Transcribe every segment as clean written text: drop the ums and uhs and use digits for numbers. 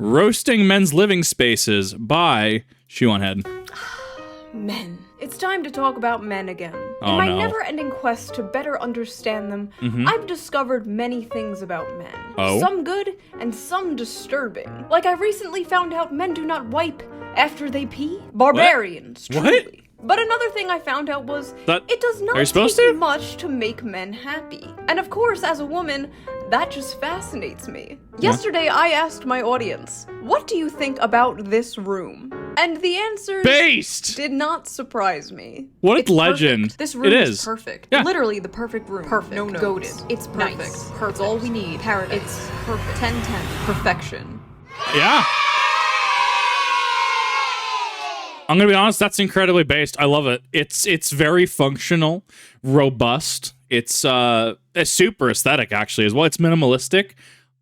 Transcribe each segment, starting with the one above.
Roasting Men's Living Spaces by Shoe0nHead. Men. It's time to talk about men again. Oh, In my no. never-ending quest to better understand them, I've discovered many things about men. Oh? Some good and some disturbing. Like I recently found out men do not wipe after they pee. Barbarians, What? truly. But another thing I found out was That- it does not Are you supposed take to? much to make men happy. And of course, as a woman, that just fascinates me. Yesterday, I asked my audience, what do you think about this room? And the answers Based! did not surprise me. What a It's legend. perfect. This room It is is. perfect. Yeah. Literally the perfect room. Perfect. No notes. Goated. It's perfect. Nice. Perfect. It's all we need. Paradise. It's perfect. 10/10. Perfection. Yeah. I'm gonna be honest, that's incredibly based. I love it. It's very functional, robust. It's super aesthetic actually as well. It's minimalistic.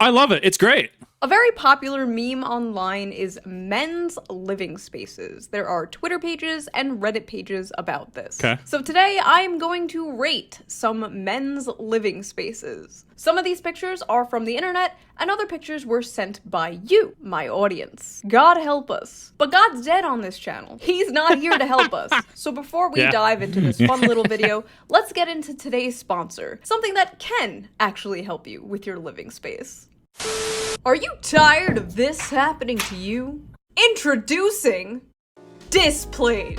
I love it. It's great. A very popular meme online is men's living spaces. There are Twitter pages and Reddit pages about this. Okay. So today I am going to rate some men's living spaces. Some of these pictures are from the internet, and other pictures were sent by you, my audience. God help us. But God's dead on this channel. He's not here to help us. So before we Yeah. dive into this fun little video, let's get into today's sponsor. Something that can actually help you with your living space. Are you tired of this happening to you? Introducing Displate.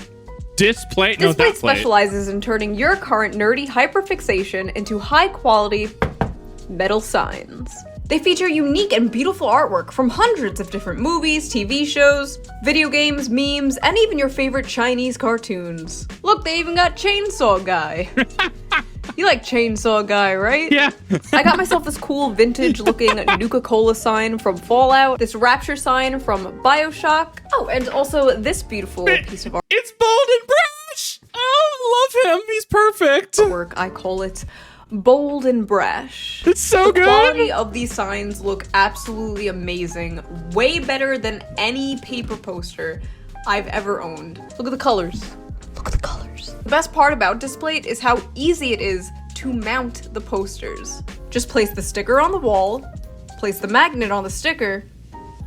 Displate? No, Displate that plate. specializes in turning your current nerdy hyperfixation into high-quality metal signs. They feature unique and beautiful artwork from hundreds of different movies, TV shows, video games, memes, and even your favorite Chinese cartoons. Look, they even got Chainsaw Guy. You like Chainsaw Guy, right? Yeah. I got myself this cool vintage-looking Nuka-Cola sign from Fallout, this Rapture sign from BioShock, oh, and also this beautiful piece of It's Bold and Brash! Oh, I love him. He's perfect. artwork. I call it Bold and Brash. It's so The good. quality of these signs look absolutely amazing, way better than any paper poster I've ever owned. Look at the colors. Look at the colors. The best part about Displate is how easy it is to mount the posters. Just place the sticker on the wall, place the magnet on the sticker,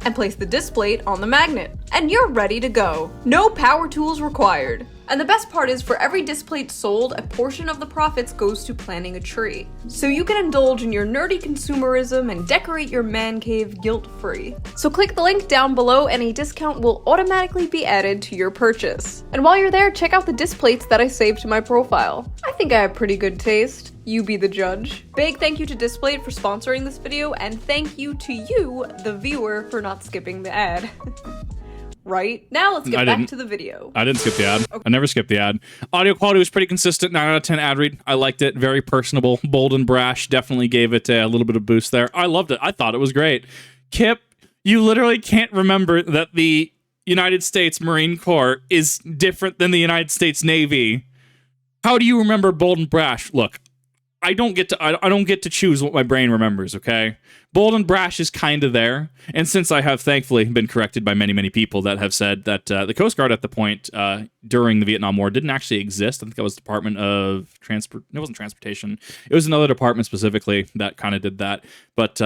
and place the Displate on the magnet. And you're ready to go. No power tools required. And the best part is, for every Displate sold, a portion of the profits goes to planting a tree. So you can indulge in your nerdy consumerism and decorate your man cave guilt-free. So click the link down below and a discount will automatically be added to your purchase. And while you're there, check out the Displates that I saved to my profile. I think I have pretty good taste. You be the judge. Big thank you to Displate for sponsoring this video, and thank you to you, the viewer, for not skipping the ad. Right? Now let's I get back didn't. to the video. I didn't skip the ad. I never skipped the ad. Audio quality was pretty consistent. 9 out of 10 ad read. I liked it. Very personable. Bold and Brash definitely gave it a little bit of boost there. I loved it. I thought it was great. Kip, you literally can't remember that the United States Marine Corps is different than the United States Navy. How do you remember Bold and Brash? Look, I don't get to choose what my brain remembers, okay? Bold and Brash is kind of there, and since I have thankfully been corrected by many people that have said that the Coast Guard at the point during the Vietnam War didn't actually exist. I think that was Department of Transport. It wasn't Transportation. It was another department specifically that kind of did that, but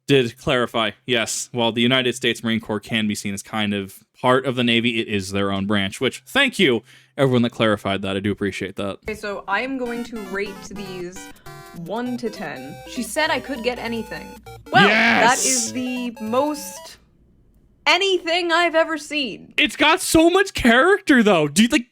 did clarify, yes, while the United States Marine Corps can be seen as kind of part of the Navy, it is their own branch, which, thank you, everyone that clarified that. I do appreciate that. Okay, so I am going to rate these 1 to 10. She said I could get anything. Well, Yes! that is the most anything I've ever seen. It's got so much character, though. Dude, like,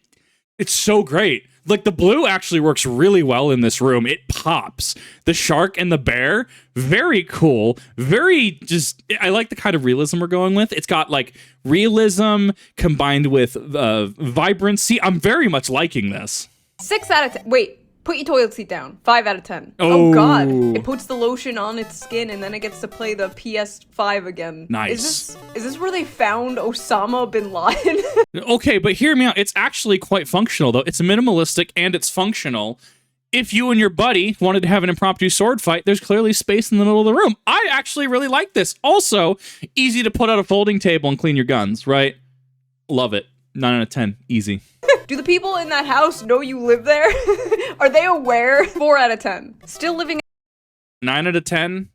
it's so great. Like, the blue actually works really well in this room. It pops. The shark and the bear, very cool. Very just, I like the kind of realism we're going with. It's got, like, realism combined with vibrancy. I'm very much liking this. 6 out of 10. Wait, put your toilet seat down. 5 out of 10. Oh. Oh God. It puts the lotion on its skin and then it gets to play the PS5 again. Nice. Is this where they found Osama bin Laden? Okay, but hear me out. It's actually quite functional, though. It's minimalistic and it's functional. If you and your buddy wanted to have an impromptu sword fight, there's clearly space in the middle of the room. I actually really like this. Also, easy to put out a folding table and clean your guns, right? Love it. 9 out of 10. Easy. Do the people in that house know you live there? Are they aware? 4 out of 10. Still living 9 out of 10.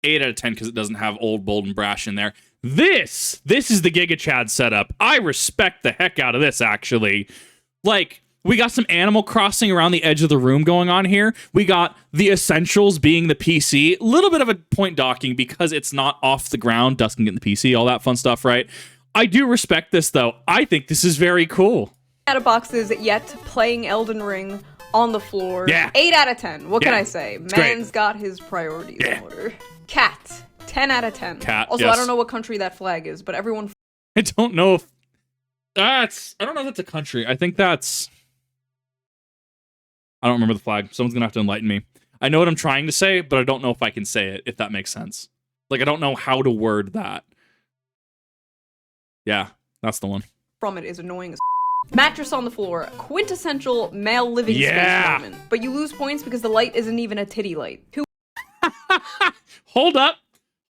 8 out of 10 because it doesn't have old, bold, and brash in there. This is the Giga Chad setup. I respect the heck out of this, actually. Like, we got some Animal Crossing around the edge of the room going on here. We got the essentials being the PC. A little bit of a point docking because it's not off the ground. Dust can get in the PC, all that fun stuff, right? I do respect this, though. I think this is very cool. Out of boxes, yet playing Elden Ring on the floor. Yeah. 8 out of 10. What can I say? It's Man's got his priorities in order. Cat. 10 out of 10. Cat, also, yes. I don't know what country that flag is, but everyone... I don't know if that's... I don't know if that's a country. I think that's... I don't remember the flag. Someone's going to have to enlighten me. I know what I'm trying to say, but I don't know if I can say it, if that makes sense. Like, I don't know how to word that. Yeah, that's the one. From it is annoying as mattress on the floor. Quintessential male living space moment. But you lose points because the light isn't even a titty light. Hold up.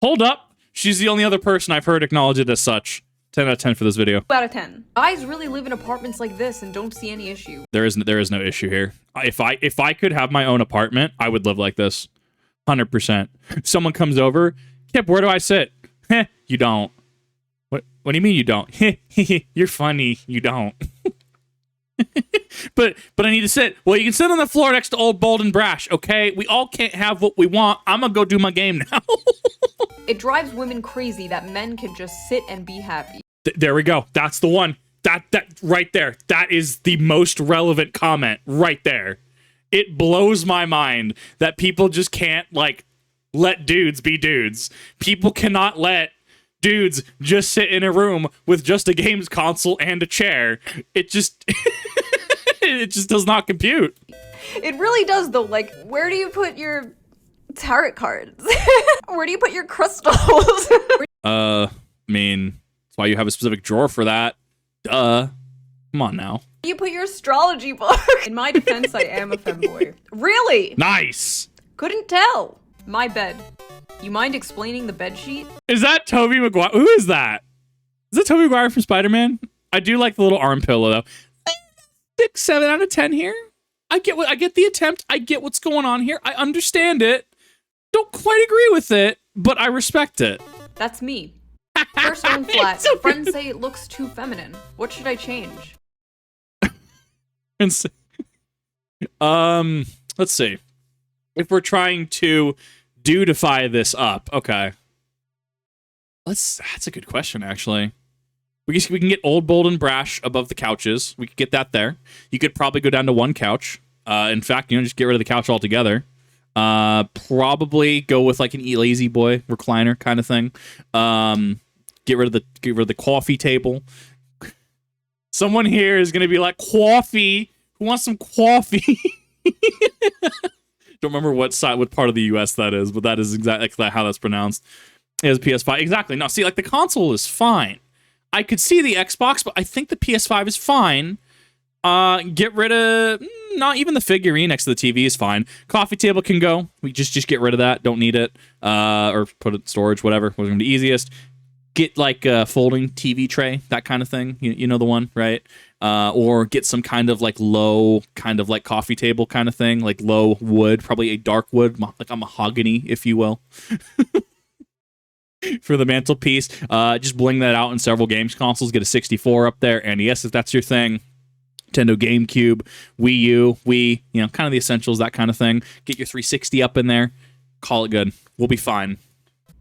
Hold up. She's the only other person I've heard acknowledge it as such. 10 out of 10 for this video. 2 out of 10. Guys really live in apartments like this and don't see any issue. There is no issue here. If I could have my own apartment, I would live like this. 100%. Someone comes over, Kip, where do I sit? Heh, you don't. What do you mean you don't? You're funny. You don't. but I need to sit. Well, you can sit on the floor next to old Bold and Brash, okay? We all can't have what we want. I'm gonna go do my game now. It drives women crazy that men can just sit and be happy. There we go. That's the one. That right there. That is the most relevant comment right there. It blows my mind that people just can't, like, let dudes be dudes. People cannot let dudes just sit in a room with just a games console and a chair. It just it just does not compute. It really does, though. Like, where do you put your tarot cards? Where do you put your crystals? I mean, that's why you have a specific drawer for that. Duh. Come on now. Where do you put your astrology book? In my defense, I am a femboy. Really? Nice. Couldn't tell. My bed. You mind explaining the bed sheet? Is that Tobey Maguire? Who is that? Is that Tobey Maguire from Spider-Man? I do like the little arm pillow, though. 6, 7 out of 10 here. I get the attempt. I get what's going on here. I understand it. Don't quite agree with it, but I respect it. That's me. First own flat. Friends say it looks too feminine. What should I change? Let's see. If we're trying to dudify this up, okay. That's a good question, actually. We can get old, bold, and brash above the couches. We could get that there. You could probably go down to one couch. In fact, just get rid of the couch altogether. Probably go with like an lazy boy recliner kind of thing. Get rid of the coffee table. Someone here is gonna be like, coffee. Who wants some coffee? Don't remember what part of the U.S. that is, but that is exactly how that's pronounced. It is PS5. Exactly. No, see, like the console is fine. I could see the Xbox, but I think the PS5 is fine. Get rid of not even the figurine next to the TV is fine. Coffee table can go. We just get rid of that. Don't need it. Or put it in storage, whatever. Was gonna be easiest. Get like a folding TV tray, that kind of thing. You know the one, right? Or get some kind of like low, kind of like coffee table kind of thing, like low wood, probably a dark wood, like a mahogany, if you will. For the mantelpiece, just bling that out in several games consoles. Get a 64 up there, NES if that's your thing. Nintendo GameCube, Wii U, Wii, kind of the essentials, that kind of thing. Get your 360 up in there. Call it good. We'll be fine.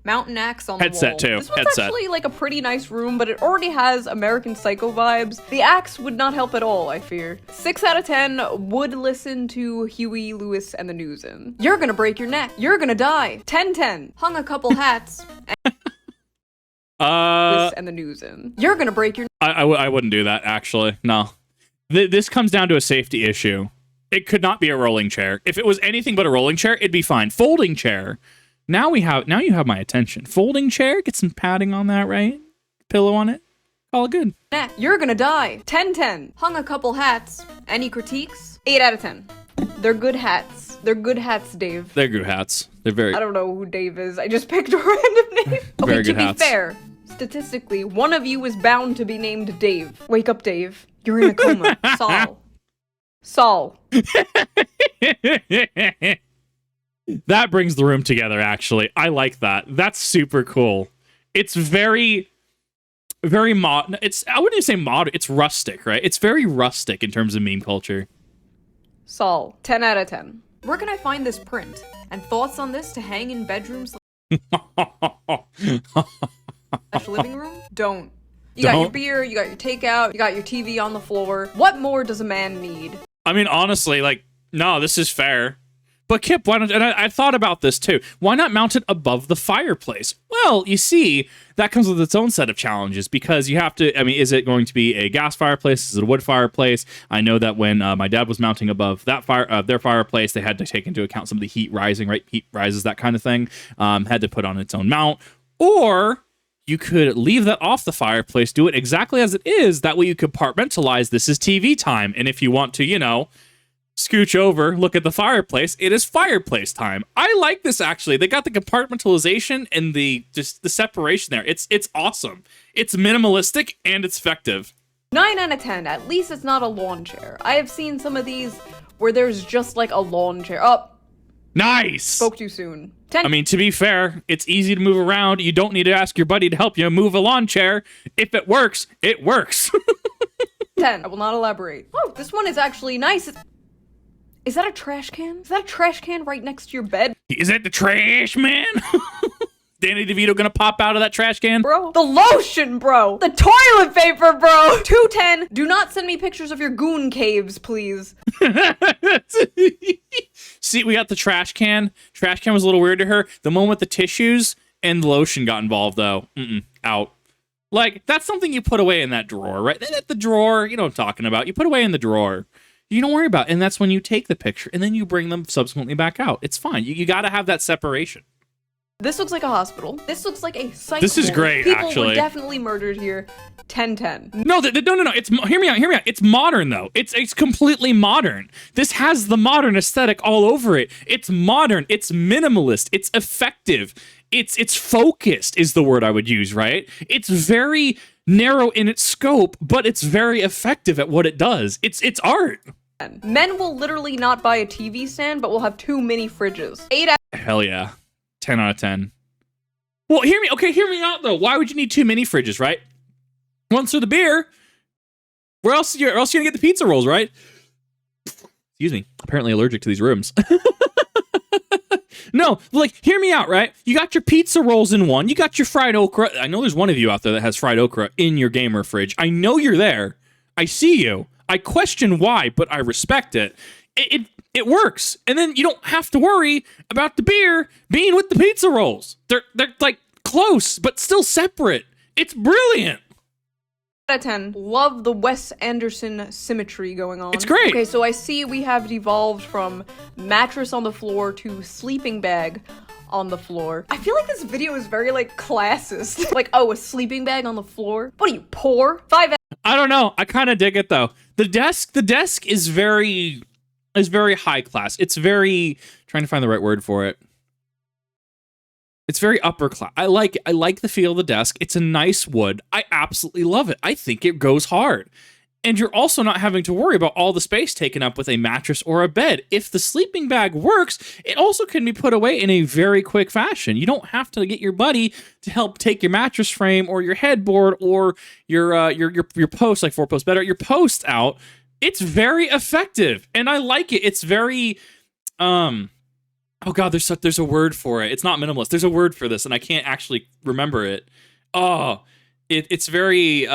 Mountain axe on the wall. Headset too. This one's actually like a pretty nice room, but it already has American Psycho vibes. The axe would not help at all, I fear. 6 out of 10 would listen to Huey Lewis and the News in. You're gonna break your neck. You're gonna die. 10-10. Hung a couple hats. Lewis and the News in. You're gonna break your neck. I wouldn't do that, actually. No. This comes down to a safety issue. It could not be a rolling chair. If it was anything but a rolling chair, it'd be fine. Folding chair. Now you have my attention. Folding chair, get some padding on that, right? Pillow on it. All good. You're gonna die. 10-10. Hung a couple hats. Any critiques? 8 out of 10. They're good hats. They're good hats, Dave. They're good hats. They're very... I don't know who Dave is. I just picked a random name. Okay, to be fair, statistically, one of you is bound to be named Dave. Wake up, Dave. You're in a coma. Saul. That brings the room together, actually. I like that. That's super cool. It's very modern. I wouldn't even say modern. It's rustic, right? It's very rustic in terms of meme culture. Sol, 10 out of 10. Where can I find this print? And thoughts on this to hang in bedrooms / living room? Don't. You got your beer, you got your takeout, you got your TV on the floor. What more does a man need? I mean, honestly, like, no, this is fair. But Kip, why don't, and I thought about this too. Why not mount it above the fireplace? Well, you see, that comes with its own set of challenges because you have to, I mean, is it going to be a gas fireplace? Is it a wood fireplace? I know that when my dad was mounting above that their fireplace, they had to take into account some of the heat rising, right? Heat rises, that kind of thing. Had to put on its own mount. Or you could leave that off the fireplace, do it exactly as it is. That way you compartmentalize this is TV time. And if you want to, you know, scooch over, look at the fireplace, it is fireplace time. I like this, actually. They got the compartmentalization and the separation there. It's awesome. It's minimalistic and it's effective. 9 out of 10. At least it's not a lawn chair. I have seen some of these where there's just like a lawn chair. Oh, nice. Spoke too soon. 10. I mean, to be fair, it's easy to move around. You don't need to ask your buddy to help you move a lawn chair. If it works, it works. 10. I will not elaborate. Oh, this one is actually nice. Is that a trash can? Is that a trash can right next to your bed? Is that the trash man? Danny DeVito gonna pop out of that trash can? Bro. The lotion, bro. The toilet paper, bro. 210. Do not send me pictures of your goon caves, please. See, we got the trash can. Trash can was a little weird to her. The moment the tissues and the lotion got involved, though, out. Like, that's something you put away in that drawer, right? The drawer, you know what I'm talking about. You put away in the drawer. You don't worry about it. And that's when you take the picture, and then you bring them subsequently back out. It's fine. You got to have that separation. This looks like a hospital. This looks like a psych This is ward. great, People actually. were definitely murdered here. 10-10. No. It's hear me out. It's modern though. It's completely modern. This has the modern aesthetic all over it. It's modern. It's minimalist. It's effective. It's focused is the word I would use, right? It's very narrow in its scope, but it's very effective at what it does. It's art. Men will literally not buy a TV stand, but will have 2 mini fridges. 8 out. Hell yeah. 10 out of 10. Well, hear me out though. Why would you need 2 mini fridges, right? One's for the beer. Where else are you gonna get the pizza rolls, right? Excuse me. Apparently allergic to these rooms. No, like, hear me out, right? You got your pizza rolls in one. You got your fried okra. I know there's one of you out there that has fried okra in your gamer fridge. I know you're there. I see you. I question why, but I respect it. It works. And then you don't have to worry about the beer being with the pizza rolls. They're like close, but still separate. It's brilliant. Out of 10. Love the Wes Anderson symmetry going on. It's great. Okay, so I see we have devolved from mattress on the floor to sleeping bag on the floor. I feel like this video is very, like, classist. Like, oh, a sleeping bag on the floor? What are you, poor? 5 out. I don't know. I kind of dig it, though. The desk is very high class. It's very, trying to find the right word for it. It's very upper class. I like the feel of the desk. It's a nice wood. I absolutely love it. I think it goes hard. And you're also not having to worry about all the space taken up with a mattress or a bed. If the sleeping bag works, it also can be put away in a very quick fashion. You don't have to get your buddy to help take your mattress frame or your headboard or your post, like 4-post bed, or your post out. It's very effective, and I like it. It's very oh god, there's a word for it. It's not minimalist. There's a word for this, and I can't actually remember it. Oh, it's very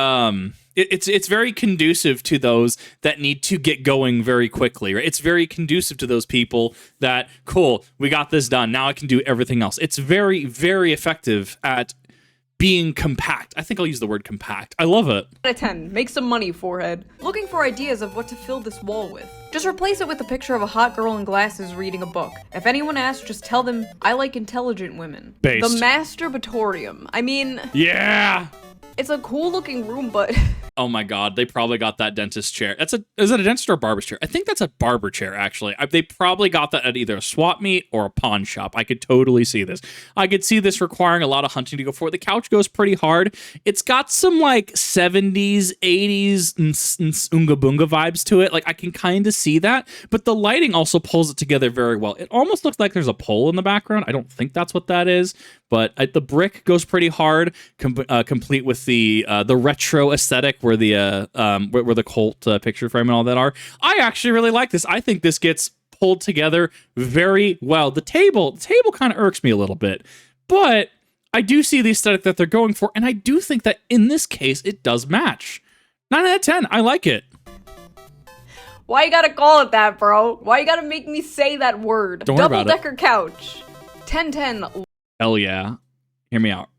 it's very conducive to those that need to get going very quickly, right? It's very conducive to those people that, cool, we got this done. Now I can do everything else. It's very, very effective at being compact. I think I'll use the word compact. I love it. Out of 10. Make some money, forehead. Looking for ideas of what to fill this wall with. Just replace it with a picture of a hot girl in glasses reading a book. If anyone asks, just tell them, I like intelligent women. Based. The masturbatorium. I mean... Yeah! It's a cool looking room, but Oh my god, they probably got that dentist chair. Is it a dentist or a barber's chair? I think that's a barber chair, actually. They probably got that at either a swap meet or a pawn shop. I could totally see this. I could see this requiring a lot of hunting to go for. The couch goes pretty hard. It's got some like 70s, 80s Oonga Boonga vibes to it. Like I can kind of see that, but the lighting also pulls it together very well. It almost looks like there's a pole in the background. I don't think that's what that is, but the brick goes pretty hard, complete with the retro aesthetic where the Colt picture frame and all that are. I actually really like this. I think this gets pulled together very well. The table kind of irks me a little bit, but I do see the aesthetic that they're going for, and I do think that in this case it does match. 9 out of 10. I like it. Why you gotta call it that, bro? Why you gotta make me say that word? Don't worry about it. Double-decker couch. 10-10. Hell yeah. Hear me out.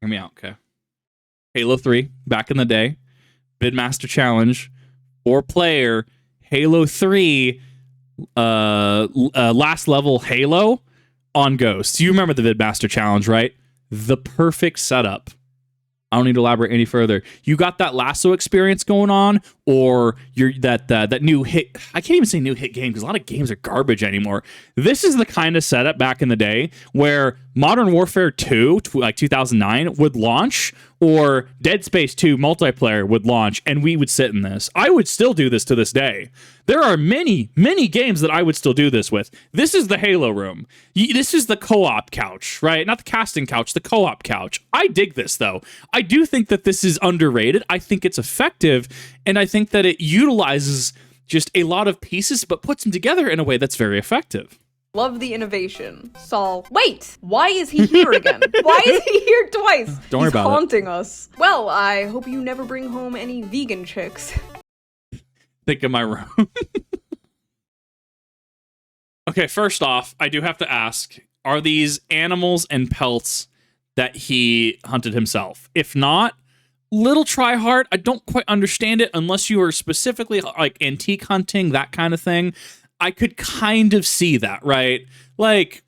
Okay. Halo 3, back in the day. Vidmaster Challenge, 4-player, Halo 3, last level Halo on Ghost. You remember the Vidmaster Challenge, right? The perfect setup. I don't need to elaborate any further. You got that lasso experience going on, or you're that new hit. I can't even say new hit game because a lot of games are garbage anymore. This is the kind of setup back in the day where Modern Warfare 2, like 2009, would launch, or Dead Space 2 multiplayer would launch, and we would sit in this. I would still do this to this day. There are many, many games that I would still do this with. This is the Halo room. This is the co-op couch, right? Not the casting couch, the co-op couch. I dig this, though. I do think that this is underrated. I think it's effective, and I think that it utilizes just a lot of pieces, but puts them together in a way that's very effective. Love the innovation. Saul. Wait! Why is he here again? Why is he here twice? Don't worry about it. He's haunting us. Well, I hope you never bring home any vegan chicks. Think of my room. Okay, first off, I do have to ask, are these animals and pelts that he hunted himself? If not, little try hard. I don't quite understand it unless you are specifically like antique hunting, that kind of thing. I could kind of see that, right? Like,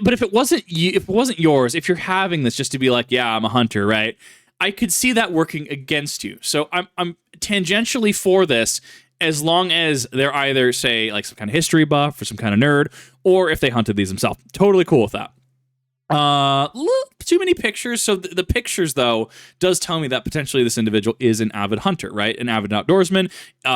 but if it wasn't yours, if you're having this just to be like, yeah, I'm a hunter, right? I could see that working against you. So I'm tangentially for this, as long as they're either, say, like some kind of history buff or some kind of nerd, or if they hunted these themselves. Totally cool with that. Too many pictures. So the pictures, though, does tell me that potentially this individual is an avid hunter, right? An avid outdoorsman.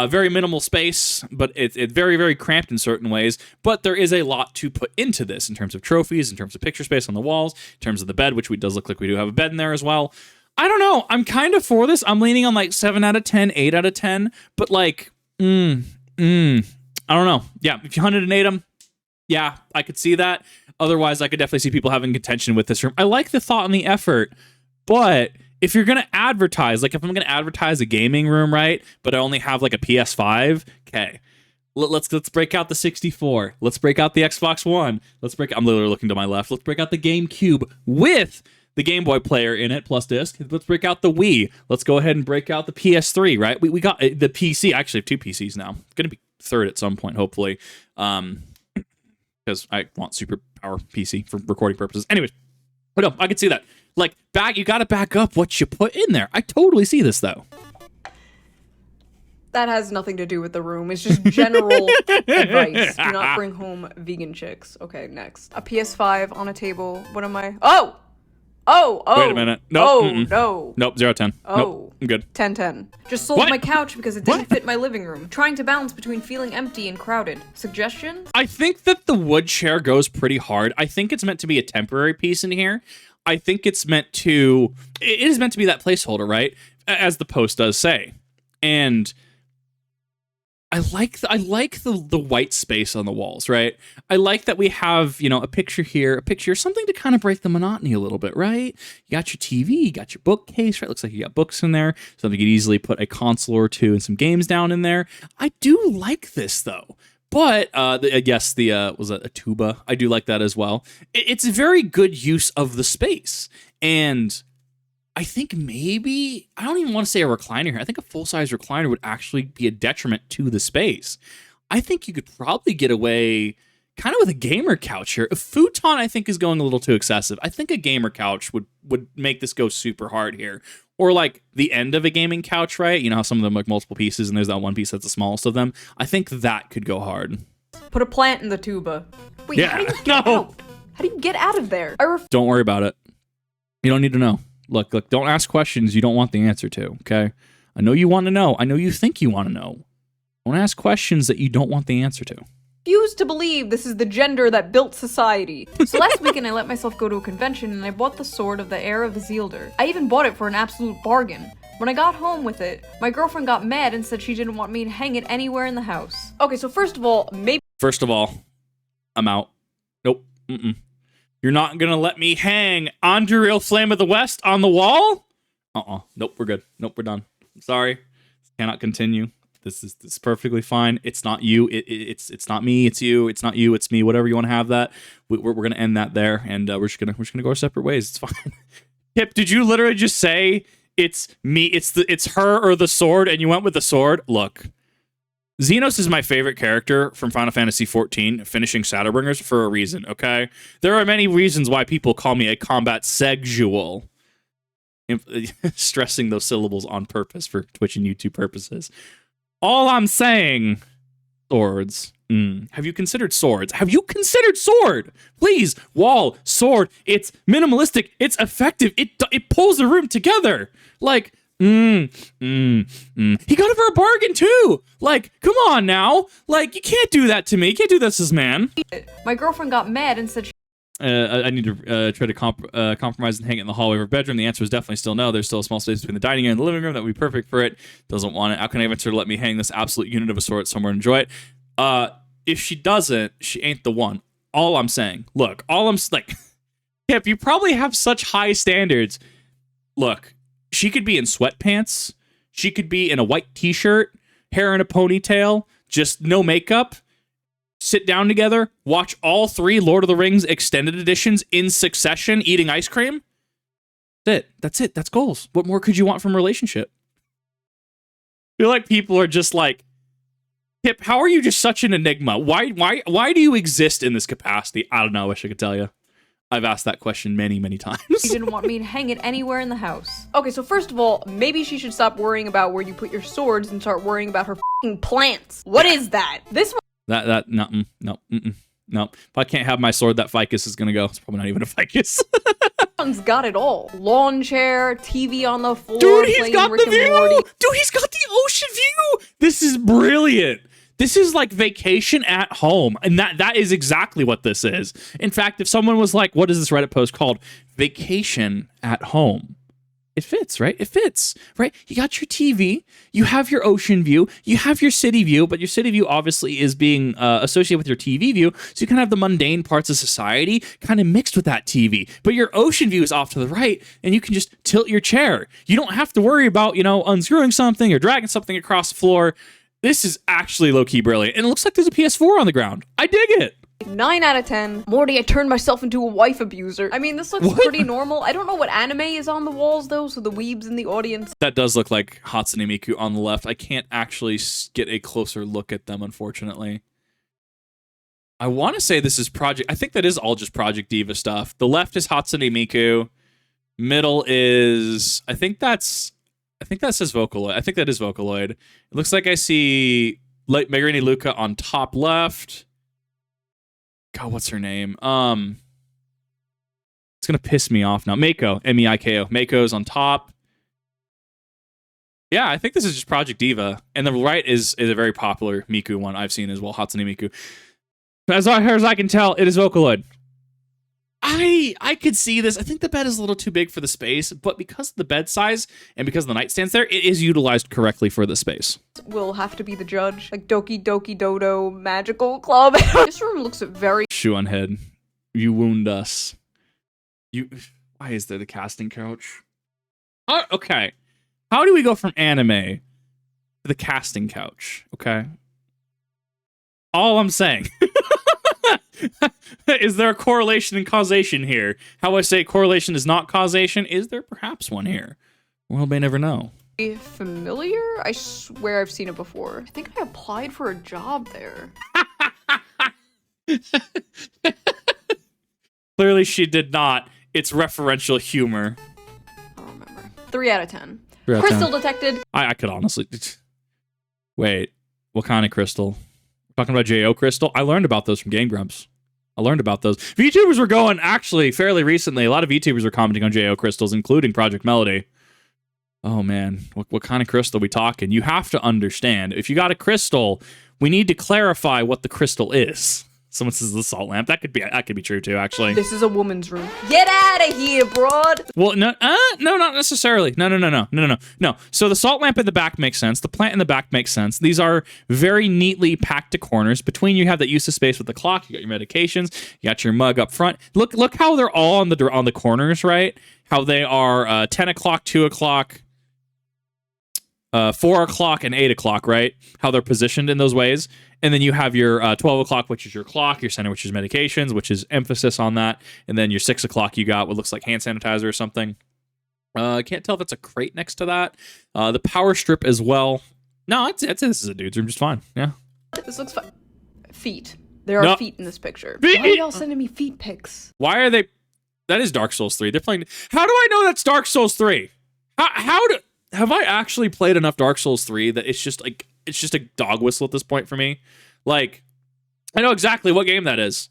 Very minimal space, but it's very, very cramped in certain ways. But there is a lot to put into this in terms of trophies, in terms of picture space on the walls, in terms of the bed, which does look like we do have a bed in there as well. I don't know. I'm kind of for this. I'm leaning on like 7 out of 10, 8 out of 10. But like, I don't know. Yeah, if you hunted and ate them, yeah, I could see that. Otherwise, I could definitely see people having contention with this room. I like the thought and the effort, but if you're going to advertise, like if I'm going to advertise a gaming room, right, but I only have like a PS5, okay, let's break out the 64. Let's break out the Xbox One. I'm literally looking to my left. Let's break out the GameCube with the Game Boy player in it, plus disc. Let's break out the Wii. Let's go ahead and break out the PS3, right? We got the PC. I actually have 2 PCs now. It's going to be third at some point, hopefully. Because I want super power PC for recording purposes. Anyways, but no, I can see that. Like, you got to back up what you put in there. I totally see this, though. That has nothing to do with the room. It's just general advice. Do not bring home vegan chicks. Okay, next. A PS5 on a table. What am I? Oh! Wait a minute. Nope. No. Nope, 0 out of 10. Oh. Nope, I'm good. 10-10. Just sold my couch because it didn't fit my living room. Trying to balance between feeling empty and crowded. Suggestions? I think that the wood chair goes pretty hard. I think it's meant to be a temporary piece in here. I think it is meant to be that placeholder, right? As the post does say. And I like the white space on the walls, right? I like that we have, a picture here, something to kind of break the monotony a little bit, right? You got your TV, you got your bookcase, right? Looks like you got books in there. Something you could easily put a console or two and some games down in there. I do like this, though. But, yes, was it a tuba? I do like that as well. It's a very good use of the space. And I think maybe, I don't even want to say a recliner here. I think a full-size recliner would actually be a detriment to the space. I think you could probably get away kind of with a gamer couch here. A futon, I think, is going a little too excessive. I think a gamer couch would make this go super hard here. Or like the end of a gaming couch, right? You know how some of them like multiple pieces and there's that one piece that's the smallest of them? I think that could go hard. Put a plant in the tuba. Wait, Yeah, how do you get out? How do you get out of there? Don't worry about it. You don't need to know. Look, don't ask questions you don't want the answer to, okay? I know you want to know. I know you think you want to know. Don't ask questions that you don't want the answer to. Refuse to believe this is the gender that built society. So last weekend I let myself go to a convention and I bought the sword of the heir of Isildur. I even bought it for an absolute bargain. When I got home with it, my girlfriend got mad and said she didn't want me to hang it anywhere in the house. Okay, so first of all, I'm out. Nope. You're not gonna let me hang Anduril Flame of the West on the wall? Nope, we're good. Nope, we're done. I'm sorry. Cannot continue. This is perfectly fine. It's not you. It's not me. It's you. It's not you. It's me. Whatever you want to have that. We're gonna end that there, and we're just gonna go our separate ways. It's fine. Kip, did you literally just say it's me? It's her or the sword, and you went with the sword? Look, Xenos is my favorite character from Final Fantasy XIV, finishing Shadowbringers for a reason. Okay, there are many reasons why people call me a combat sexual. Stressing those syllables on purpose for Twitch and YouTube purposes. All I'm saying, swords. Have you considered swords? Have you considered sword? Please, wall, sword. It's minimalistic. It's effective. It pulls the room together. Like, He got it for a bargain too. Like, come on now. Like, you can't do that to me. You can't do this as man. My girlfriend got mad and said I need to try to compromise and hang it in the hallway of her bedroom. The answer is definitely still no. There's still a small space between the dining room and the living room that would be perfect for it. Doesn't want it. How can I eventually let me hang this absolute unit of a sort somewhere and enjoy it? If she doesn't, she ain't the one. All I'm saying. Look, Kip, you probably have such high standards. Look, she could be in sweatpants. She could be in a white t-shirt, hair in a ponytail, just no makeup. Sit down together, watch all 3 Lord of the Rings extended editions in succession, eating ice cream. That's it. That's goals. What more could you want from a relationship? I feel like people are just like, Pip, how are you just such an enigma? Why do you exist in this capacity? I don't know. I wish I could tell you. I've asked that question many, many times. She didn't want me to hang it anywhere in the house. Okay, so first of all, maybe she should stop worrying about where you put your swords and start worrying about her f***ing plants. What is that? This one. No. If I can't have my sword, that ficus is gonna go. It's probably not even a ficus. One's got it all. Lawn chair, TV on the floor. Dude, he's got the view. Dude, he's got the ocean view. This is brilliant. This is like vacation at home, and that is exactly what this is. In fact, if someone was like, "What is this Reddit post called?" Vacation at home. It fits, right? It fits, right? You got your TV, you have your ocean view, you have your city view, but your city view obviously is being associated with your TV view, so you kind of have the mundane parts of society kind of mixed with that TV. But your ocean view is off to the right, and you can just tilt your chair. You don't have to worry about, unscrewing something or dragging something across the floor. This is actually low-key brilliant, and it looks like there's a PS4 on the ground. I dig it. 9 out of 10. Morty, I turned myself into a wife abuser. I mean, this looks pretty normal. I don't know what anime is on the walls, though, so the weebs in the audience. That does look like Hatsune Miku on the left. I can't actually get a closer look at them, unfortunately. I want to say this is Project... I think that is all just Project Diva stuff. The left is Hatsune Miku. Middle is... I think that says Vocaloid. I think that is Vocaloid. It looks like I see Megumi Luka on top left. God, what's her name? It's gonna piss me off now. Meiko, Meiko. Meiko's on top. Yeah, I think this is just Project Diva, and the right is a very popular Miku one I've seen as well, Hatsune Miku. As far as I can tell, it is Vocaloid. I could see this. I think the bed is a little too big for the space, but because of the bed size and because the nightstand's there, it is utilized correctly for the space. Will have to be the judge. Like Doki Doki Dodo Magical Club. This room looks very... Shoe0nHead, you wound us. Why is there the casting couch? Okay. How do we go from anime to the casting couch? Okay. All I'm saying... Is there a correlation and causation here? How I say correlation is not causation, is there perhaps one here? Well, may never know. Familiar? I swear I've seen it before. I think I applied for a job there. Clearly she did not. It's referential humor. I don't remember. 3 out of 10. 3 out of Crystal 10. detected. I could honestly... Wait, what kind of crystal? We're talking about J.O. crystal? I learned about those from Game Grumps. I learned about those. VTubers were going, actually, fairly recently, a lot of VTubers were commenting on J.O. crystals, including Project Melody. Oh, man. What kind of crystal are we talking? You have to understand. If you got a crystal, we need to clarify what the crystal is. Someone says the salt lamp. That could be true, too, actually. This is a woman's room. Get out of here, broad! Well, no, not necessarily. No. So the salt lamp in the back makes sense. The plant in the back makes sense. These are very neatly packed to corners. Between you have that use of space with the clock. You got your medications. You got your mug up front. Look how they're all on the corners, right? How they are 10 o'clock, 2 o'clock, 4 o'clock, and 8 o'clock, right? How they're positioned in those ways. And then you have your 12 o'clock, which is your clock, your center, which is medications, which is emphasis on that. And then your 6 o'clock, you got what looks like hand sanitizer or something. I can't tell if it's a crate next to that. The power strip as well. No, I'd say this is a dude's room just fine. Yeah. This looks fine. Feet. There are feet in this picture. Feet! Why are y'all sending me feet pics? Why are they... That is Dark Souls 3. They're playing... How do I know that's Dark Souls 3? Have I actually played enough Dark Souls 3 that it's just a dog whistle at this point for me? Like, I know exactly what game that is.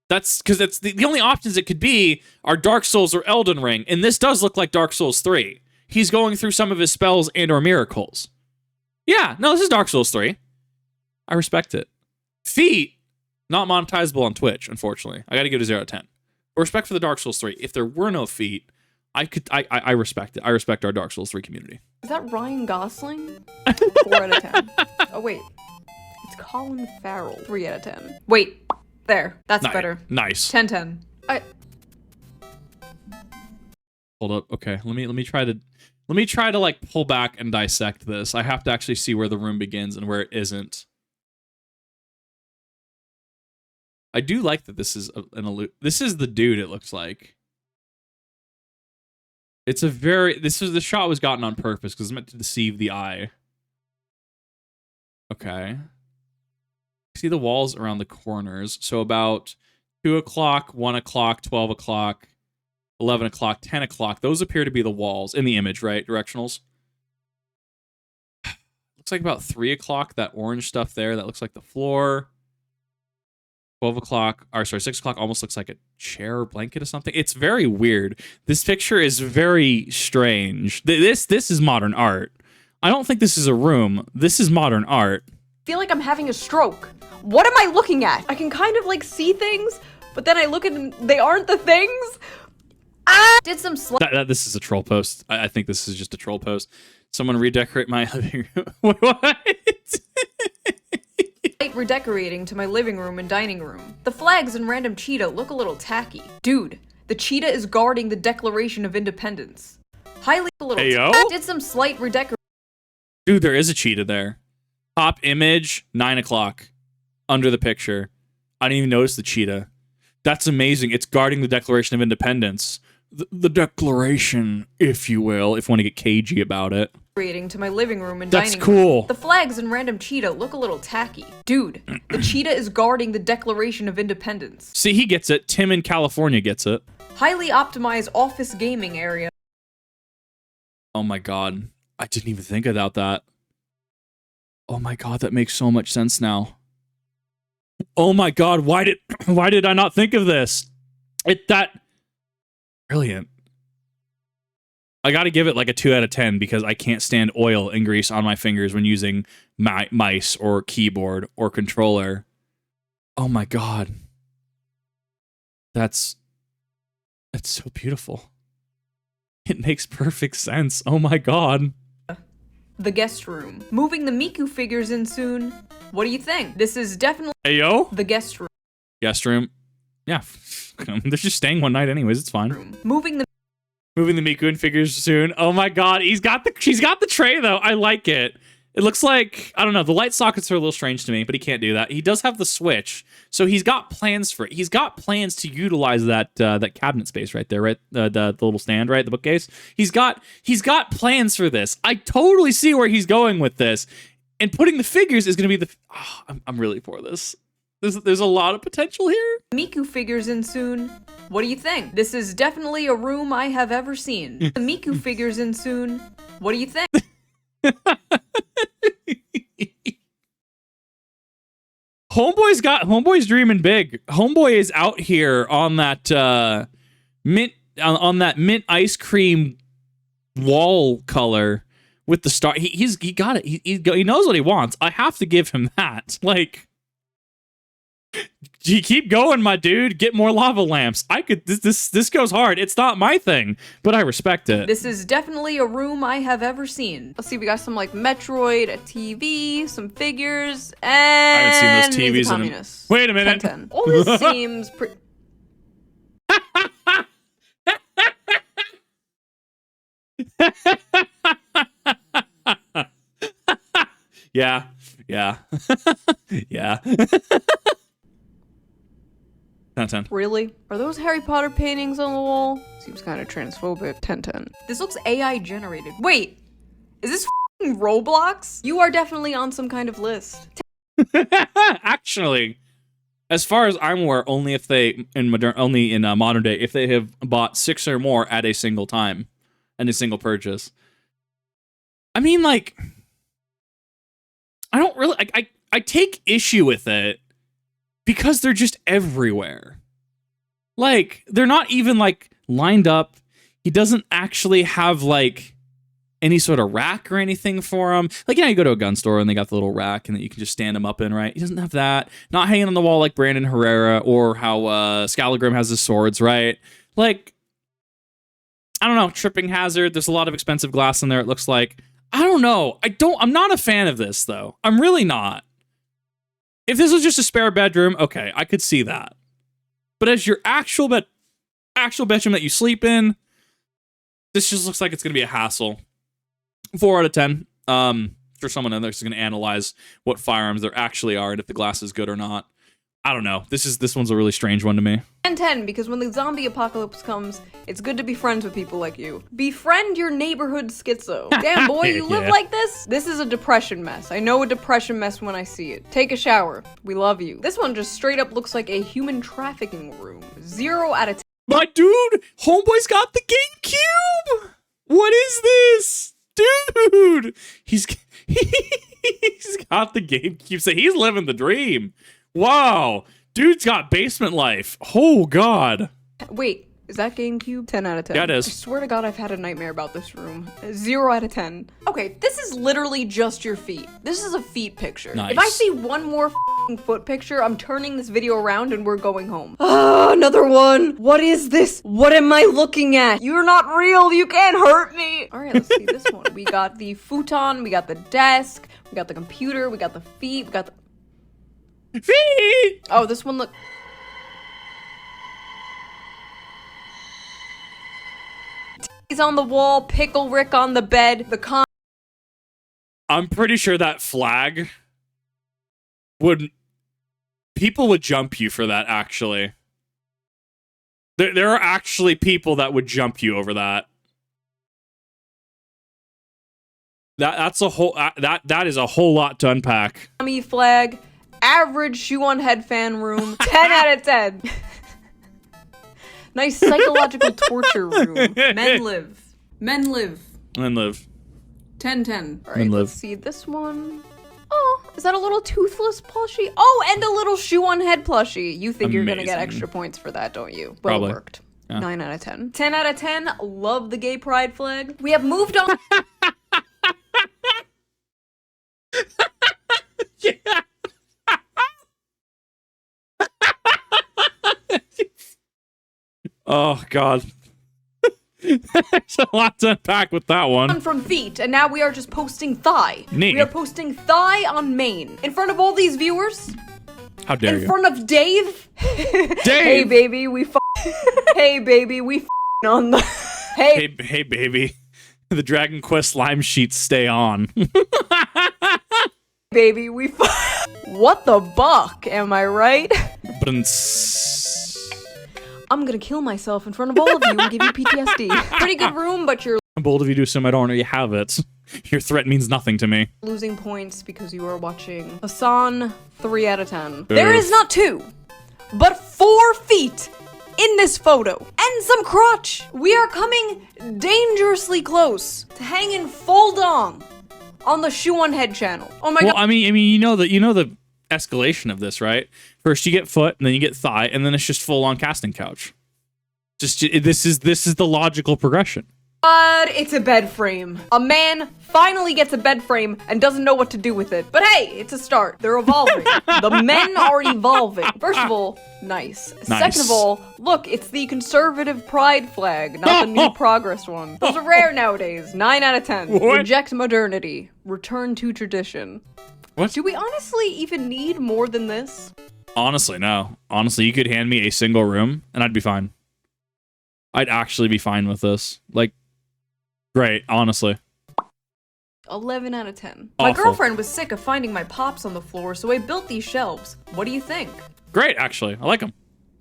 That's because that's the only options it could be are Dark Souls or Elden Ring, and this does look like Dark Souls 3. He's going through some of his spells and or miracles. Yeah, no, this is Dark Souls 3. I respect it. Feet, not monetizable on Twitch, unfortunately. I got to give it a 0 out of 10. But respect for the Dark Souls 3. If there were no feet, I respect it. I respect our Dark Souls 3 community. Is that Ryan Gosling? 4 out of 10. Oh, wait. It's Colin Farrell. 3 out of 10. Wait. There. That's better. Nice. 10-10. Hold up. Okay. Let me try to like pull back and dissect this. I have to actually see where the room begins and where it isn't. I do like that this is this is the dude, it looks like. It's a very... the shot was gotten on purpose because it's meant to deceive the eye. Okay. See the walls around the corners. So about 2 o'clock, 1 o'clock, 12 o'clock, 11 o'clock, 10 o'clock. Those appear to be the walls in the image, right? Directionals. Looks like about 3 o'clock, that orange stuff there. That looks like the floor. 12 o'clock, or sorry, 6 o'clock almost looks like a chair or blanket or something. It's very weird. This picture is very strange. This is modern art. I don't think this is a room. This is modern art. I feel like I'm having a stroke. What am I looking at? I can kind of like see things, but then I look at them, they aren't the things. I did some this is a troll post. I think this is just a troll post. Someone redecorate my living room. What? Redecorating to my living room and dining room. The flags and random cheetah look a little tacky. Dude, the cheetah is guarding the Declaration of Independence. Highly a little. Hey, yo? Did some slight redecorating. Dude, there is a cheetah there. Top image, 9 o'clock. Under the picture. I didn't even notice the cheetah. That's amazing. It's guarding the Declaration of Independence. The Declaration, if you will, if you want to get cagey about it. To my living room and That's dining cool. room. The flags and random cheetah look a little tacky. Dude, the cheetah is guarding the Declaration of Independence. See, he gets it. Tim in California gets it. Highly optimized office gaming area. Oh my god. I didn't even think about that. Oh my god, that makes so much sense now. Oh my god, why did I not think of this? Brilliant. I gotta give it like a 2 out of 10 because I can't stand oil and grease on my fingers when using mice or keyboard or controller. Oh my god. That's so beautiful. It makes perfect sense. Oh my god. The guest room. Moving the Miku figures in soon. What do you think? This is definitely Hey, the guest room. Guest room. Yeah. They're just staying one night anyways. It's fine. Moving the Miku in figures soon. Oh my god, she's got the tray though. I like it. It looks like, I don't know, the light sockets are a little strange to me, but he can't do that. He does have the switch, so he's got plans for it. He's got plans to utilize that cabinet space right there, right? The little stand, right? The bookcase. He's got plans for this. I totally see where he's going with this. And putting the figures is going to be I'm really for this. There's a lot of potential here. Miku figures in soon. What do you think? This is definitely a room I have ever seen. The Miku figures in soon. What do you think? Homeboy's dreaming big. Homeboy is out here on that mint ice cream wall color with the star. He got it. He knows what he wants. I have to give him that. Like, you keep going, my dude. Get more lava lamps. This goes hard. It's not my thing, but I respect it. This is definitely a room I have ever seen. Let's see, we got some like Metroid, a TV, some figures, and I haven't seen those TVs communists. Wait a minute. 10-10. All this seems pretty. Yeah. Yeah. 10-10. Really? Are those Harry Potter paintings on the wall? Seems kind of transphobic. 10-10. This looks AI generated. Wait, is this f***ing Roblox? You are definitely on some kind of list. Actually, as far as I'm aware, only in modern day, if they have bought 6 or more at a single time, and a single purchase. I mean, like, I don't really, I take issue with it because they're just everywhere. Like, they're not even like lined up. He doesn't actually have like any sort of rack or anything for him. Like, you know, you go to a gun store and they got the little rack and that you can just stand him up in, right? He doesn't have that. Not hanging on the wall like Brandon Herrera or how Scalagrim has his swords, right? Like, I don't know, tripping hazard. There's a lot of expensive glass in there, it looks like. I don't know. I'm not a fan of this, though. I'm really not. If this was just a spare bedroom, okay, I could see that. But as your actual bedroom that you sleep in, this just looks like it's going to be a hassle. 4 out of 10. For someone in there who's going to analyze what firearms there actually are and if the glass is good or not. I don't know. This one's a really strange one to me. 10-10, because when the zombie apocalypse comes, it's good to be friends with people like you. Befriend your neighborhood schizo. Damn, boy, you live like this? This is a depression mess. I know a depression mess when I see it. Take a shower. We love you. This one just straight up looks like a human trafficking room. 0 out of 10. My dude, homeboy's got the GameCube! What is this? Dude! He's got the GameCube, so he's living the dream. Wow, dude's got basement life. Oh, God. Wait, is that GameCube? 10 out of 10. Yeah, it is. I swear to God, I've had a nightmare about this room. 0 out of 10. Okay, this is literally just your feet. This is a feet picture. Nice. If I see one more foot picture, I'm turning this video around and we're going home. Ah, another one. What is this? What am I looking at? You're not real. You can't hurt me. All right, let's see this one. We got the futon. We got the desk. We got the computer. We got the feet. We got the... Feet! Oh, this one look. He's on the wall, Pickle Rick on the bed, I'm pretty sure that flag people would jump you for that, actually. There are actually people that would jump you over that. That's a whole that is a whole lot to unpack. Flag. Average Shoe0nHead fan room. 10 out of 10. Nice psychological torture room. Men live. Men live. Men live. 10-10. All right, Men live. let's see this one. Oh, is that a little toothless plushie? Oh, and a little Shoe0nHead plushie. You think you're gonna get extra points for that, don't you? Well, Probably. It worked. Yeah. 9 out of 10. 10 out of 10. Love the gay pride flag. We have moved on. Yeah. Oh, God. There's a lot to unpack with that one. From feet, and now we are just posting thigh. Neat. We are posting thigh on main. In front of all these viewers. How dare In you? front of Dave. Dave! Hey, baby, we Hey, baby, we on the... Hey, baby. The Dragon Quest lime sheets stay on. Baby, we What the buck, am I right? I'm gonna kill myself in front of all of you and give you PTSD. Pretty good room, but you're I'm bold of you do some, I don't already have it. Your threat means nothing to me. Losing points because you are watching Hassan 3 out of 10. There is not 2, but 4 feet in this photo and some crotch. We are coming dangerously close to hanging full dong on the Shoe0nHead channel. Oh my god. I mean, you know the escalation of this, right? First you get foot, and then you get thigh, and then it's just full on casting couch. This is the logical progression. But it's a bed frame. A man finally gets a bed frame and doesn't know what to do with it. But hey, it's a start. They're evolving. The men are evolving. First of all, nice. Second of all, look, it's the conservative pride flag, not the new progress one. Those are rare nowadays. 9 out of 10. What? Reject modernity. Return to tradition. What? Do we honestly even need more than this? Honestly, no. Honestly, you could hand me a single room, and I'd be fine. I'd actually be fine with this. Like, great, honestly. 11 out of 10. Awful. My girlfriend was sick of finding my pops on the floor, so I built these shelves. What do you think? Great, actually. I like them.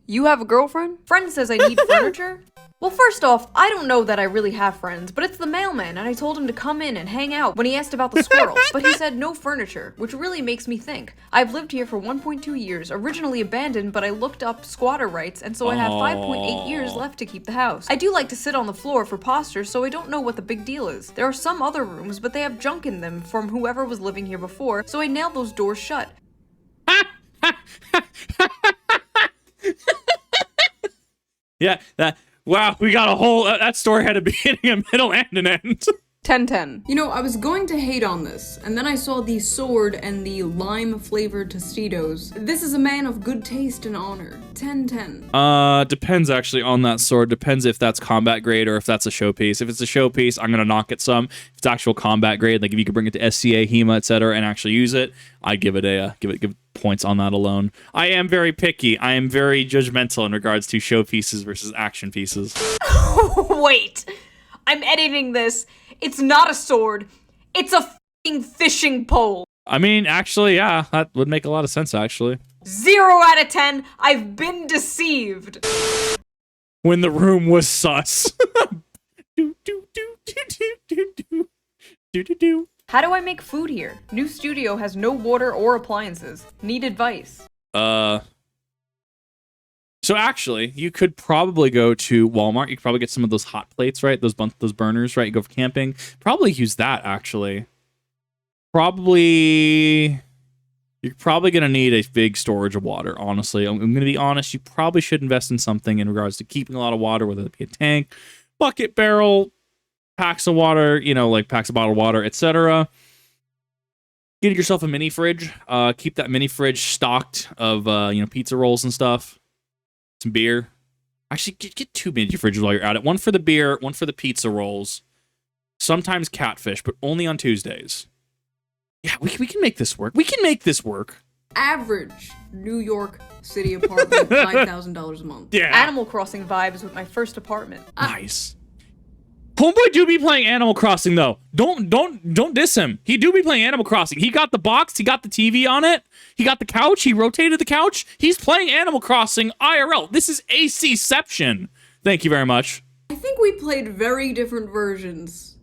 You have a girlfriend? Friend says I need furniture? Well, first off, I don't know that I really have friends, but it's the mailman, and I told him to come in and hang out when he asked about the squirrels, but he said no furniture, which really makes me think. I've lived here for 1.2 years, originally abandoned, but I looked up squatter rights, and so I have 5.8 years left to keep the house. I do like to sit on the floor for posture, so I don't know what the big deal is. There are some other rooms, but they have junk in them from whoever was living here before, so I nailed those doors shut. Yeah, wow, we got a whole, that story had a beginning, a middle, and an end. 10-10. You know, I was going to hate on this, and then I saw the sword and the lime-flavored Tostitos. This is a man of good taste and honor. 10-10. Depends actually on that sword. Depends if that's combat grade or if that's a showpiece. If it's a showpiece, I'm gonna knock it some. If it's actual combat grade, like if you could bring it to SCA, HEMA, etc., and actually use it, I'd give it give points on that alone. I am very picky. I am very judgmental in regards to showpieces versus action pieces. Wait, I'm editing this. It's not a sword. It's a f***ing fishing pole. I mean, actually, yeah, that would make a lot of sense, actually. 0 out of 10. I've been deceived. When the room was sus. How do I make food here? New studio has no water or appliances. Need advice. So actually, you could probably go to Walmart. You could probably get some of those hot plates, right? Those burners, right? You go for camping. Probably use that, actually. You're probably going to need a big storage of water, honestly. I'm going to be honest. You probably should invest in something in regards to keeping a lot of water, whether it be a tank, bucket, barrel, packs of water, you know, like packs of bottled water, etc. Get yourself a mini fridge. Keep that mini fridge stocked of, pizza rolls and stuff. Some beer. Actually, get 2 mini fridges while you're at it. One for the beer, one for the pizza rolls. Sometimes catfish, but only on Tuesdays. Yeah, we can make this work. We can make this work. Average New York City apartment, $5,000 a month. Yeah. Animal Crossing vibes with my first apartment. Nice. Homeboy do be playing Animal Crossing though. Don't diss him. He do be playing Animal Crossing. He got the box, he got the TV on it, he got the couch, he rotated the couch. He's playing Animal Crossing IRL. This is AC-ception. Thank you very much. I think we played very different versions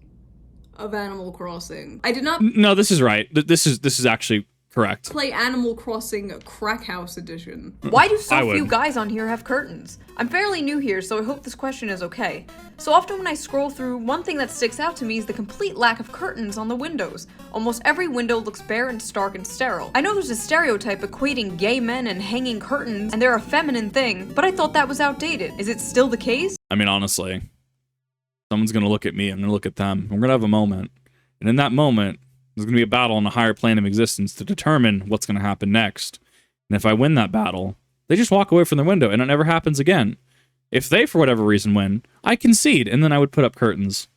of Animal Crossing. I did not No, this is right. This is actually correct. play Animal Crossing Crack House Edition. Why do so few guys on here have curtains? I'm fairly new here, so I hope this question is okay. So often when I scroll through, one thing that sticks out to me is the complete lack of curtains on the windows. Almost every window looks bare and stark and sterile. I know there's a stereotype equating gay men and hanging curtains, and they're a feminine thing, but I thought that was outdated. Is it still the case? I mean, honestly, someone's going to look at me, I'm going to look at them. We're going to have a moment. And in that moment, there's going to be a battle on a higher plane of existence to determine what's going to happen next. And if I win that battle, they just walk away from the window and it never happens again. If they, for whatever reason, win, I concede, and then I would put up curtains.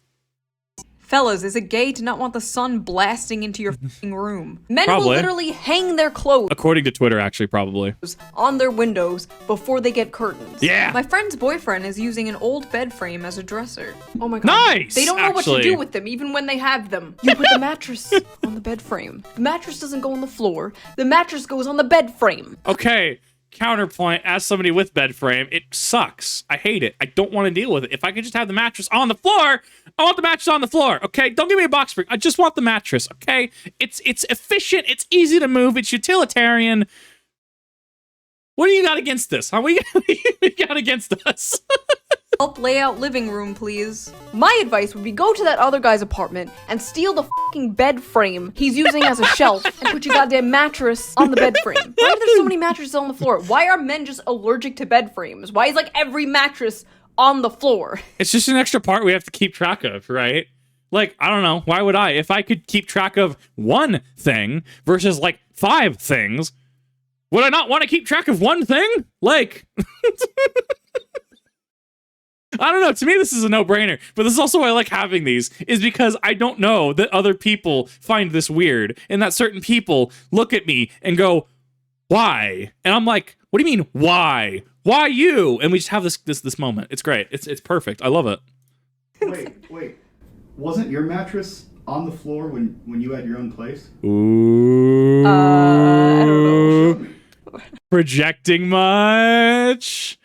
Fellas, is it gay to not want the sun blasting into your f***ing room? Men Probably. will literally hang their clothes According to Twitter, actually, probably. on their windows before they get curtains. Yeah. My friend's boyfriend is using an old bed frame as a dresser. Oh my god. Nice! They don't know what to actually. do with them, even when they have them. You put the mattress on the bed frame. The mattress doesn't go on the floor. The mattress goes on the bed frame. Okay, counterpoint, as somebody with bed frame, it sucks. I hate it. I don't want to deal with it. If I could just have the mattress on the floor, I want the mattress on the floor, okay? Don't give me a box spring. I just want the mattress, okay? It's efficient. It's easy to move. It's utilitarian. What do you got against this? What do you got against us? Help lay out living room, please. My advice would be go to that other guy's apartment and steal the fucking bed frame he's using as a shelf and put your goddamn mattress on the bed frame. Why are there so many mattresses on the floor? Why are men just allergic to bed frames? Why is like every mattress on the floor? It's just an extra part we have to keep track of, right? Like, I don't know. Why would I? If I could keep track of one thing versus like 5 things, would I not want to keep track of one thing? Like... I don't know. To me, this is a no-brainer. But this is also why I like having these, is because I don't know that other people find this weird, and that certain people look at me and go, why? And I'm like, what do you mean, why? Why you? And we just have this moment. It's great. It's perfect. I love it. Wait. Wasn't your mattress on the floor when you had your own place? Ooh. I don't know. Projecting much?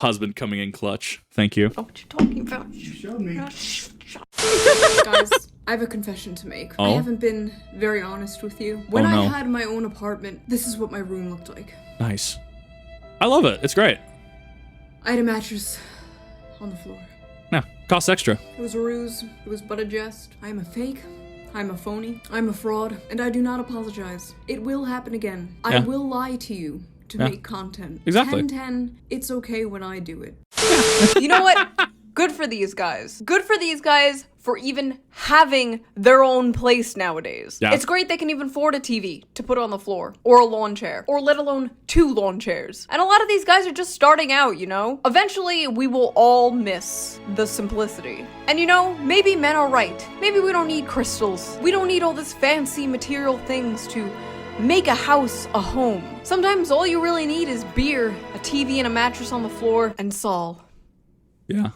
Husband coming in clutch. Thank you. Oh, what you talking about? You showed me. Guys, I have a confession to make. I haven't been very honest with you. When I had my own apartment, this is what my room looked like. Nice. I love it. It's great. I had a mattress on the floor. Yeah, costs extra. It was a ruse. It was but a jest. I am a fake. I'm a phony. I'm a fraud. And I do not apologize. It will happen again. I will lie to you to make content. Exactly. 10-10, it's okay when I do it. You know what? Good for these guys. Good for these guys for even having their own place nowadays. Yeah. It's great they can even afford a TV to put on the floor, or a lawn chair, or let alone 2 lawn chairs. And a lot of these guys are just starting out, you know? Eventually, we will all miss the simplicity. And you know, maybe men are right. Maybe we don't need crystals. We don't need all this fancy material things to make a house a home. Sometimes all you really need is beer, a TV and a mattress on the floor, and Saul. Yeah.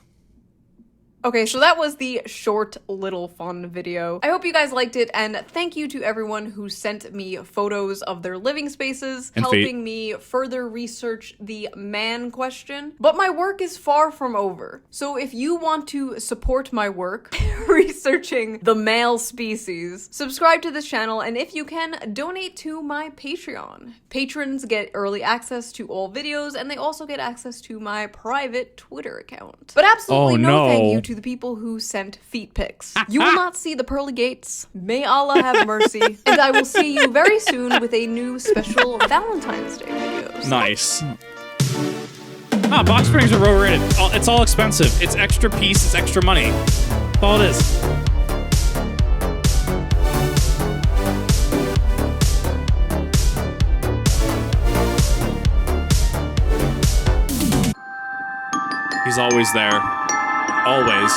Okay, so that was the short little fun video. I hope you guys liked it, and thank you to everyone who sent me photos of their living spaces, and helping me further research the man question. But my work is far from over. So if you want to support my work researching the male species, subscribe to this channel, and if you can, donate to my Patreon. Patrons get early access to all videos, and they also get access to my private Twitter account. But absolutely thank you to the people who sent feet pics. You will not see the pearly gates. May Allah have mercy. And I will see you very soon with a new special Valentine's Day video. Nice. Box springs are overrated. It's all expensive. It's extra piece. It's extra money. That's all it is. He's always there. Always.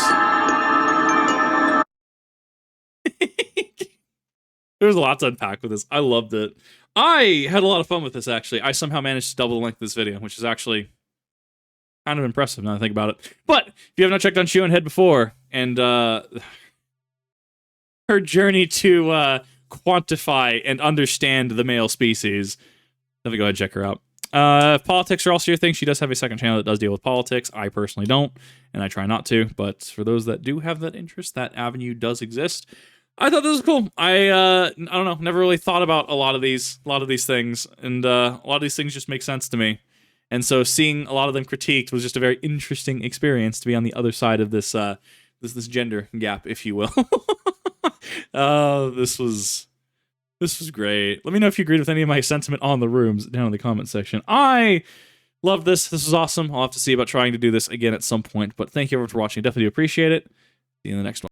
There's a lot to unpack with this. I loved it. I had a lot of fun with this, actually. I somehow managed to double the length of this video, which is actually kind of impressive now that I think about it. But if you have not checked on Shoe0nHead before, and her journey to quantify and understand the male species, definitely go ahead and check her out. If politics are also your thing, she does have a second channel that does deal with politics. I personally don't, and I try not to, but for those that do have that interest, that avenue does exist. I thought this was cool. I don't know, never really thought about a lot of these things, and a lot of these things just make sense to me. And so seeing a lot of them critiqued was just a very interesting experience to be on the other side of this this gender gap, if you will. This was great. Let me know if you agreed with any of my sentiment on the rooms down in the comment section. I love this. This was awesome. I'll have to see about trying to do this again at some point. But thank you everyone for watching. Definitely appreciate it. See you in the next one.